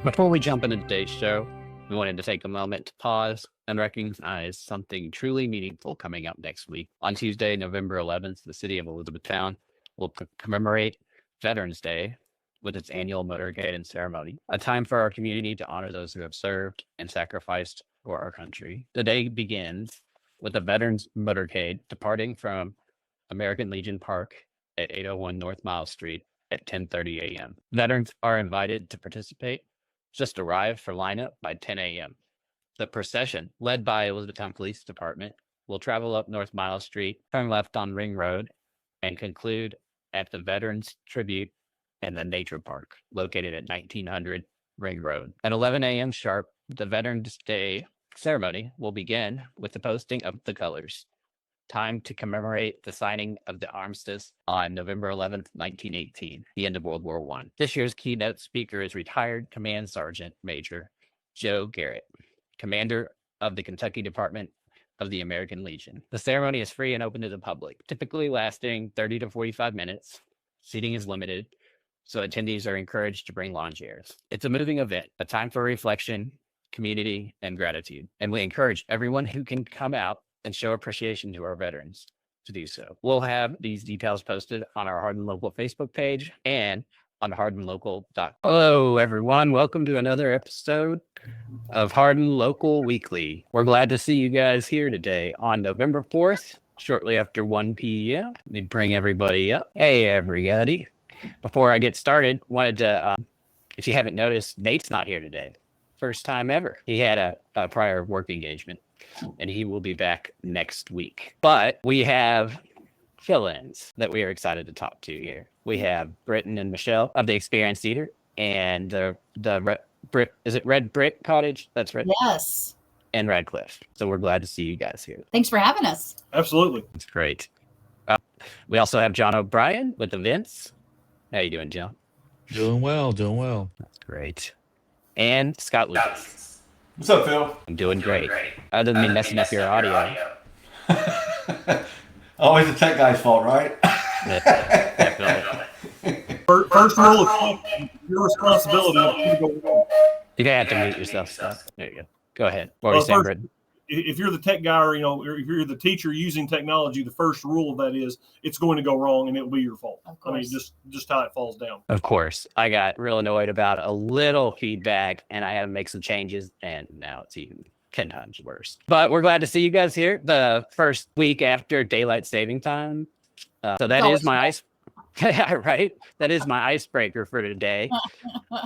Before we jump into today's show, we wanted to take a moment to pause and recognize something truly meaningful coming up next week. On Tuesday, November 11th, the city of Elizabethtown will commemorate Veterans Day with its annual Motorcade and ceremony, a time for our community to honor those who have served and sacrificed for our country. The day begins with the Veterans Motorcade departing from American Legion Park at 801 North Miles Street at 10:30 a.m. Veterans are invited to participate. Just arrive for lineup by 10 a.m. The procession, led by Elizabethtown Police Department, will travel up North Miles Street, turn left on Ring Road, and conclude at the Veterans Tribute and the Nature Park, located at 1900 Ring Road. At 11 a.m. sharp, the Veterans Day ceremony will begin with the posting of the colors. Time to commemorate the signing of the armistice on November 11th, 1918, the end of World War I. This year's keynote speaker is retired Command Sergeant Major Joe Garrett, commander of the Kentucky Department of the American Legion. The ceremony is free and open to the public, typically lasting 30 to 45 minutes. Seating is limited, so attendees are encouraged to bring lawn chairs. It's a moving event, a time for reflection, community, and gratitude. And we encourage everyone who can come out and show appreciation to our veterans to do so. We'll have these details posted on our Hardin Local Facebook page and on hardinlocal.com. Hello, everyone. Welcome to another episode of Hardin Local Weekly. We're glad to see you guys here today on November 4th, shortly after 1 p.m. Let me bring everybody up. Hey, everybody. Before I get started, wanted to, if you haven't noticed, Nate's not here today. First time ever. He had a prior work engagement, and he will be back next week. But we have fill-ins that we are excited to talk to here. We have Britton and Michelle of the Experienced Eater and the Red Brick Cottage? That's right. Yes. And Radcliff. So we're glad to see you guys here. Thanks for having us. Absolutely. It's great. We also have Jon O'Brien with events. How you doing, Jon? Doing well. That's great. And Scott Lucas. What's up, Phil? I'm doing great. Other than me messing up your audio. Always the tech guy's fault, right? Definitely. First rule of your responsibility. You have to mute yourself, Scott. There you go. Go ahead. What were you saying, Britton? If you're the tech guy, or if you're the teacher using technology, the first rule of that is it's going to go wrong and it will be your fault. I mean, just how it falls down. Of course. I got real annoyed about a little feedback, and I had to make some changes, and now it's even 10 times worse. But we're glad to see you guys here the first week after daylight saving time. So that is my ice. Right? That is my icebreaker for today.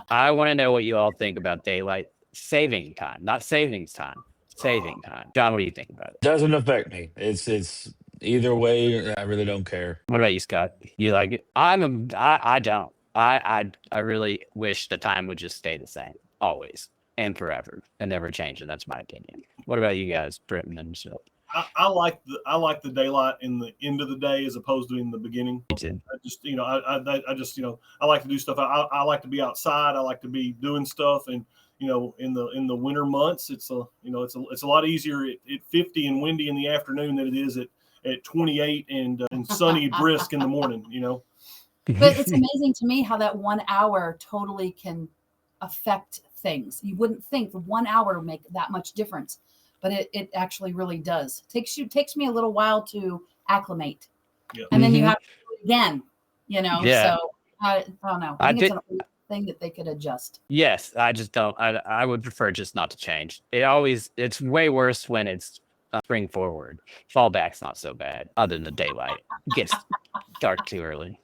I want to know what you all think about daylight saving time, not savings time. Saving time. Jon, what do you think about it? Doesn't affect me. It's either way. I really don't care. What about you, Scott? You like it? I don't. I really wish the time would just stay the same, always and forever, and never change. And that's my opinion. What about you guys, Britton and Michelle? I like the daylight in the end of the day as opposed to in the beginning. Me too. I like to do stuff. I like to be outside. I like to be doing stuff, and in the winter months, it's a lot easier at 50 and windy in the afternoon than it is at 28 and sunny brisk in the morning. But it's amazing to me how that 1 hour totally can affect things. You wouldn't think the 1 hour would make that much difference, but it actually really does. Takes me a little while to acclimate, and then you have to do it again. Yeah. So I don't know. I think it's an thing that they could adjust. Yes, I just don't. I would prefer just not to change. It's way worse when it's spring forward. Fall back's not so bad, other than the daylight. It gets dark too early.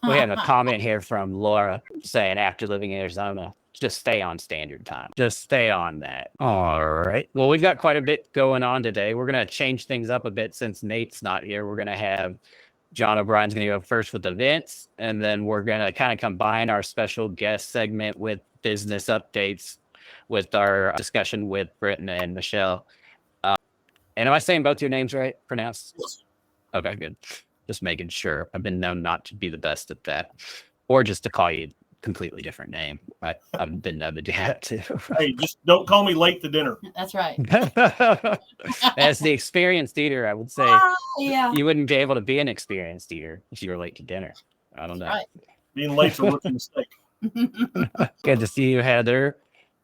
We have a comment here from Laura saying, after living in Arizona, just stay on standard time. Just stay on that. All right. Well, we've got quite a bit going on today. We're going to change things up a bit since Nate's not here. We're going to have Jon O'Brien's going to go first with events, and then we're going to kind of combine our special guest segment with business updates with our discussion with Britton and Michelle. And am I saying both your names right? Pronounced? Yes. Okay, good. Just making sure. I've been known not to be the best at that, or just to call you a completely different name. I've been known to do that too. Hey, just don't call me late to dinner. That's right. As the experienced eater, I would say Yeah. you wouldn't be able to be an experienced eater if you were late to dinner. I don't know. Right. Being late's a rookie mistake. Good to see you, Heather.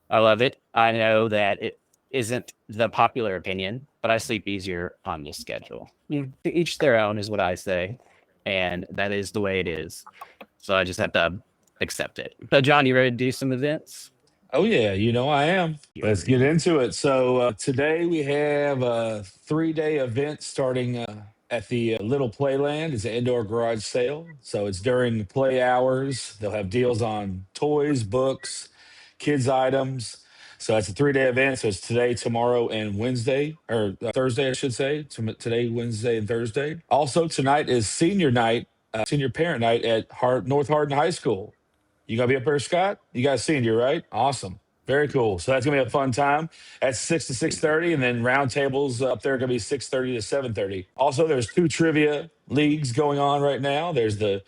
I love it. I know that it isn't the popular opinion, but I sleep easier on this schedule. To each their own is what I say, and that is the way it is. So I just have to accept it. So, John, you ready to do some events? Oh yeah, I am. Let's get into it. So today we have a 3-day event starting at the Little Playland. It's an indoor garage sale. So it's during play hours. They'll have deals on toys, books, kids items. So it's a 3-day event. So it's today, tomorrow, and Wednesday, or Thursday, I should say. Today, Wednesday, and Thursday. Also tonight is senior night, senior parent night at North Hardin High School. You gonna be up there, Scott? You guys senior, right? Awesome. Very cool. So that's gonna be a fun time. At 6 to 6:30, and then round tables up there are gonna be 6:30 to 7:30. Also, there's 2 trivia leagues going on right now. There's the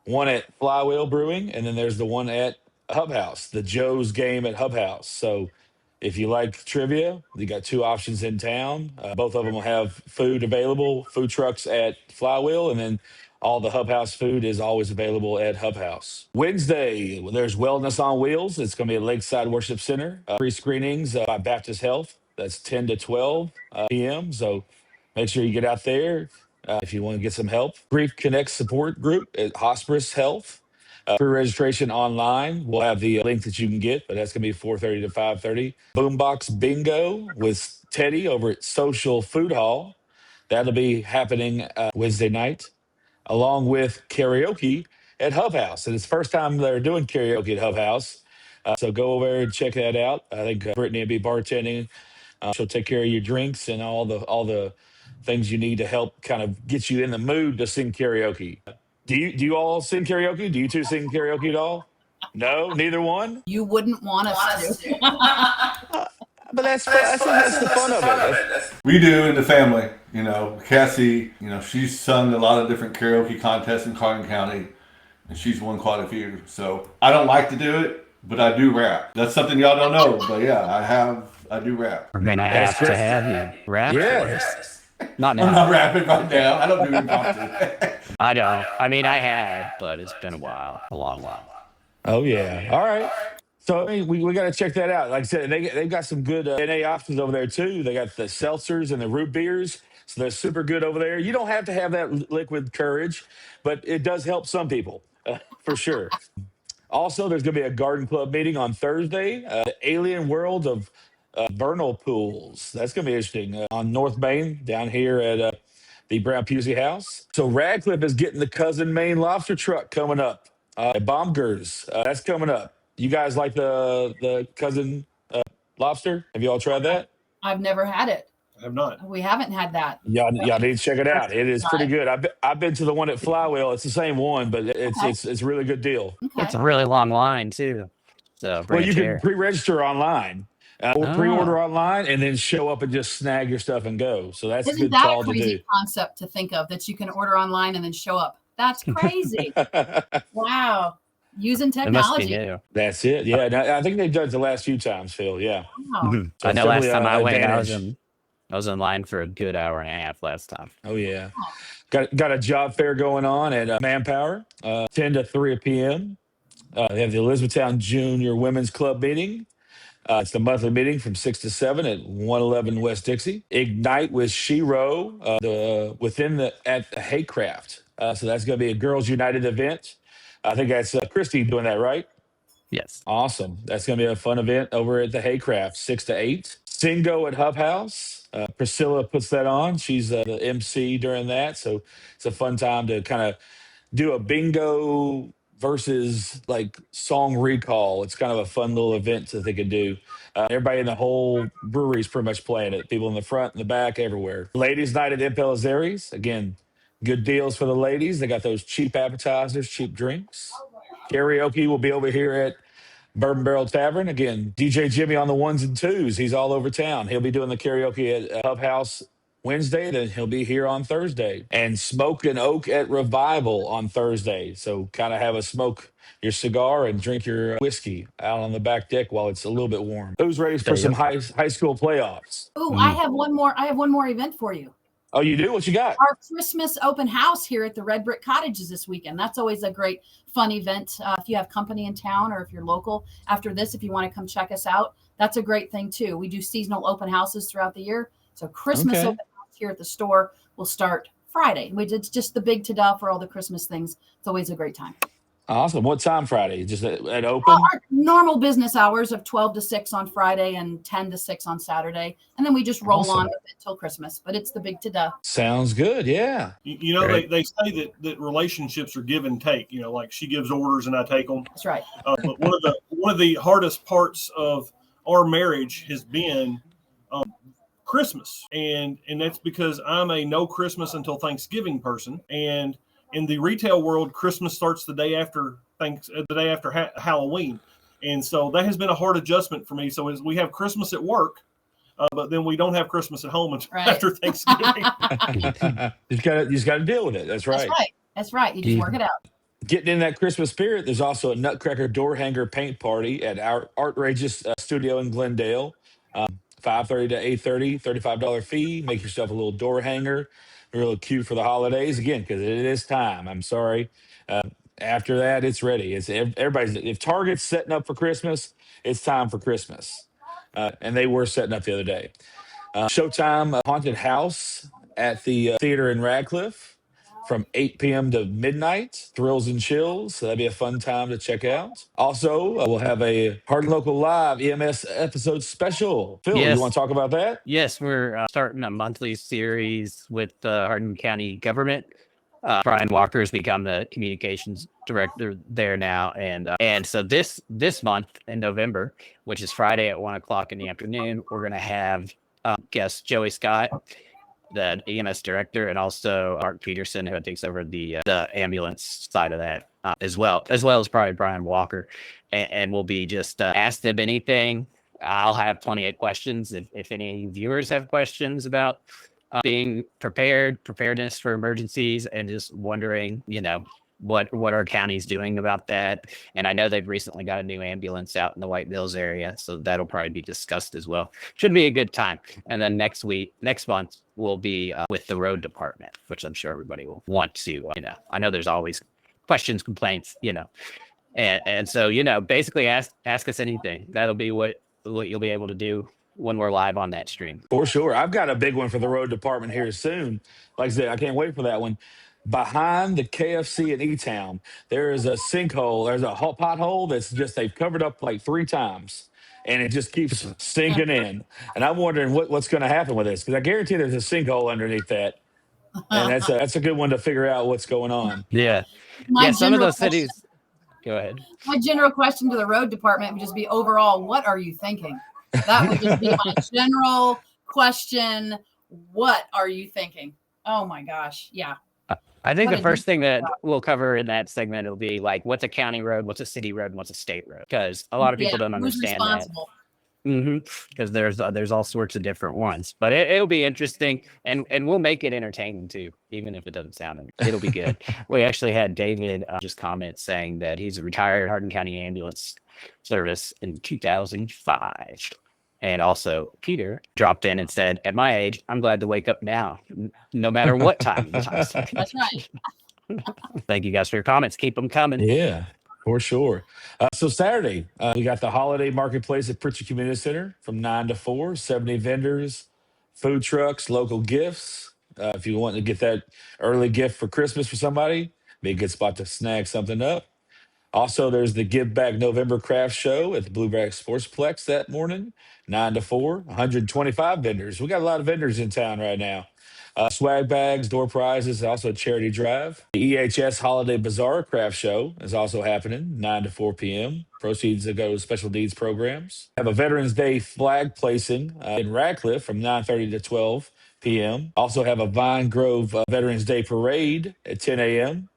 one at Flywheel Brewing, and then there's the one at Hub House, the Joe's game at Hub House. So if you like trivia, you got 2 options in town. Both of them will have food available, food trucks at Flywheel, and then all the Hub House food is always available at Hub House. Wednesday, there's Wellness on Wheels. It's going to be at Lakeside Worship Center. Free screenings by Baptist Health. That's 10 to 12 p.m. So make sure you get out there if you want to get some help. Grief Connect support group at Hospice Health. Pre-registration online. We'll have the link that you can get, but that's going to be 4:30 to 5:30. Boombox Bingo with Teddy over at Social Food Hall. That'll be happening Wednesday night, along with karaoke at Hub House. And it's the first time they're doing karaoke at Hub House. So go over there and check that out. I think Brittany will be bartending. She'll take care of your drinks and all the things you need to help kind of get you in the mood to sing karaoke. Do you all sing karaoke? Do you two sing karaoke at all? No, neither one. You wouldn't want us to. But that's the fun of it. We do in the family. Cassie, she's sung a lot of different karaoke contests in Hardin County, and she's won quite a few. So I don't like to do it, but I do rap. That's something y'all don't know, but yeah, I do rap. We're gonna have to have you rap. Yeah. Not now. I'm not rapping right now. I don't do impromptu. I don't. I mean, I had, but it's been a long while. Oh yeah. All right. So I mean, we got to check that out. Like I said, they've got some good NA options over there too. They got the seltzers and the root beers, so they're super good over there. You don't have to have that liquid courage, but it does help some people for sure. Also, there's going to be a garden club meeting on Thursday. The Alien World of Vernal Pools. That's going to be interesting on North Main down here at the Brown Pusey House. So Radcliff is getting the Cousins Maine Lobster truck coming up at Baumgers. That's coming up. You guys like the cousin lobster? Have you all tried that? I've never had it. I have not. We haven't had that. Y'all need to check it out. It is pretty good. I've been to the one at Flywheel. It's the same one, but it's a really good deal. Okay. It's a really long line too. So Well, you can pre-register online, or pre-order online, and then show up and just snag your stuff and go. So that's a Isn't good that call a to crazy do. concept to think of, that you can order online and then show up? That's crazy. Wow. Using it must be technology. new. That's it. Yeah, and I think they've done it the last few times, Phil. Yeah. Wow. So I know last definitely time I an went, advantage. I was in line for a good hour and a half last time. Oh yeah, got a job fair going on at Manpower, 10 to 3 p.m. They have the Elizabethtown Junior Women's Club meeting. It's the monthly meeting from 6 to 7 at 111 West Dixie. Ignite with Shiro at Haycraft. So that's going to be a Girls United event. I think that's Christy doing that, right? Yes. Awesome. That's going to be a fun event over at the Haycraft, 6 to 8. Singo at Hub House. Priscilla puts that on. She's the MC during that. So it's a fun time to kind of do a bingo versus like song recall. It's kind of a fun little event that they can do. Everybody in the whole brewery is pretty much playing it. People in the front and the back, everywhere. Ladies' night at Impellizzeri's. Again, good deals for the ladies. They got those cheap appetizers, cheap drinks. Karaoke will be over here at Bourbon Barrel Tavern. Again, DJ Jimmy on the ones and twos. He's all over town. He'll be doing the karaoke at Hub House Wednesday. Then he'll be here on Thursday. And Smoke and Oak at Revival on Thursday. So kind of have a smoke your cigar and drink your whiskey out on the back deck while it's a little bit warm. Who's ready for some high school playoffs? Oh, I have one more event for you. Oh, you do? What you got? Our Christmas open house here at the Red Brick Cottage is this weekend. That's always a great, fun event. If you have company in town or if you're local after this, if you want to come check us out, that's a great thing too. We do seasonal open houses throughout the year. So Christmas open house here at the store will start Friday. It's just the big ta-da for all the Christmas things. It's always a great time. Awesome. What time Friday? Just at open? Our normal business hours of 12 to 6 on Friday and 10 to 6 on Saturday. And then we just roll on with it till Christmas. But it's the big ta-da. Sounds good. Yeah. You know, they say that relationships are give and take. You know, like she gives orders and I take them. That's right. But one of the hardest parts of our marriage has been Christmas. And that's because I'm a no Christmas until Thanksgiving person. And in the retail world, Christmas starts the day after Halloween. And so that has been a hard adjustment for me. So as we have Christmas at work, but then we don't have Christmas at home until after Thanksgiving. You just got to deal with it. That's right. That's right. You just work it out. Getting in that Christmas spirit, there's also a Nutcracker door hanger paint party at our Outrageous studio in Glendale. 5:30 to 8:30, $35 fee. Make yourself a little door hanger, real cute for the holidays. Again, because it is time. I'm sorry. After that, it's ready. It's everybody's. If Target's setting up for Christmas, it's time for Christmas, and they were setting up the other day. Showtime haunted house at the theater in Radcliff from 8 p.m. to midnight. Thrills and chills. So that'd be a fun time to check out. Also, we'll have a Hardin Local Live EMS episode special. Phil, you want to talk about that? Yes, we're starting a monthly series with the Hardin County government. Brian Walker has become the communications director there now, and so this month in November, which is Friday at 1:00 in the afternoon, we're going to have guest Joey Scott, the EMS director, and also Art Peterson, who takes over the ambulance side of that, as well as probably Brian Walker, and we'll be just ask them anything. I'll have plenty of questions if any viewers have questions about being preparedness for emergencies, and just wondering, what our county's doing about that. And I know they've recently got a new ambulance out in the White Mills area, so that'll probably be discussed as well. Should be a good time. And then next month will be with the road department, which I'm sure everybody will want to. I know there's always questions, complaints, and so basically ask us anything. That'll be what you'll be able to do when we're live on that stream. For sure. I've got a big one for the road department here soon. Like I said, I can't wait for that one. Behind the KFC in E-Town, there is a sinkhole. There's a pothole that's they've covered up like 3 times, and it just keeps sinking in. And I'm wondering what's going to happen with this, because I guarantee there's a sinkhole underneath that. And that's a good one to figure out what's going on. Yeah. Some of those cities. Go ahead. My general question to the road department would just be, overall, what are you thinking? That would just be my general question. What are you thinking? Oh my gosh. Yeah. I think the first thing that we'll cover in that segment will be like, what's a county road, what's a city road, and what's a state road? Because a lot of people don't understand that. Because there's all sorts of different ones, but it'll be interesting, and we'll make it entertaining too, even if it doesn't sound. It'll be good. We actually had David just comment saying that he's a retired Hardin County ambulance service in 2005. And also, Peter dropped in and said, at my age, I'm glad to wake up now, no matter what time. That's right. Thank you guys for your comments. Keep them coming. Yeah, for sure. So Saturday, we got the holiday marketplace at Pritchard Community Center from 9 to 4, 70 vendors, food trucks, local gifts. If you want to get that early gift for Christmas for somebody, be a good spot to snag something up. Also, there's the Give Back November Craft Show at the Bluegrass Sportsplex that morning, 9 to 4, 125 vendors. We got a lot of vendors in town right now. Swag bags, door prizes, also a charity drive. The EHS Holiday Bazaar Craft Show is also happening, 9 to 4 p.m. Proceeds that go to special needs programs. Have a Veterans Day flag placing in Radcliff from 9:30 to 12 p.m. Also have a Vine Grove Veterans Day parade at 10 a.m.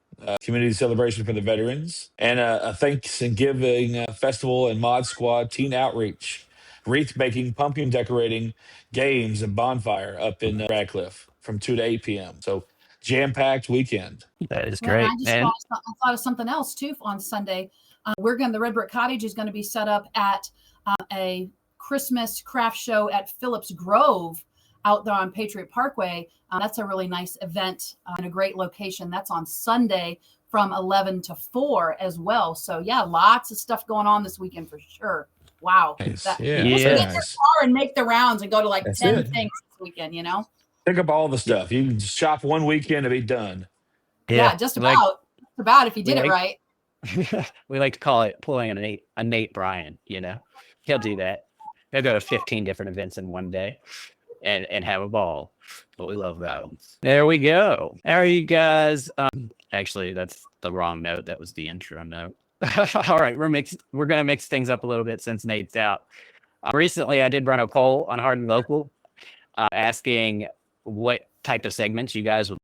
Community celebration for the veterans, and a Thanksgiving festival and Mod Squad teen outreach, wreath making, pumpkin decorating, games, and bonfire up in Radcliff from 2 to 8 p.m. So jam-packed weekend. That is great. I thought of something else too on Sunday. The Red Brick Cottage is going to be set up at a Christmas craft show at Phillips Grove out there on Patriot Parkway. That's a really nice event in a great location. That's on Sunday from 11 to 4 as well. So yeah, lots of stuff going on this weekend for sure. Wow. Nice. That, Yeah. people should get their Nice. car and make the rounds and go to like That's 10 it. things this weekend, you know? Pick up all the stuff. You can shop one weekend and be done. Yeah, just about. Just about if you did it right. We like to call it pulling a Nate Bryan, you know? He'll do that. He'll go to 15 different events in one day and have a ball. But we love that. There we go. How are you guys? Actually, that's the wrong note. That was the intro note. All right, we're gonna mix things up a little bit since Nate's out. Recently, I did run a poll on Hardin Local, asking what type of segments you guys would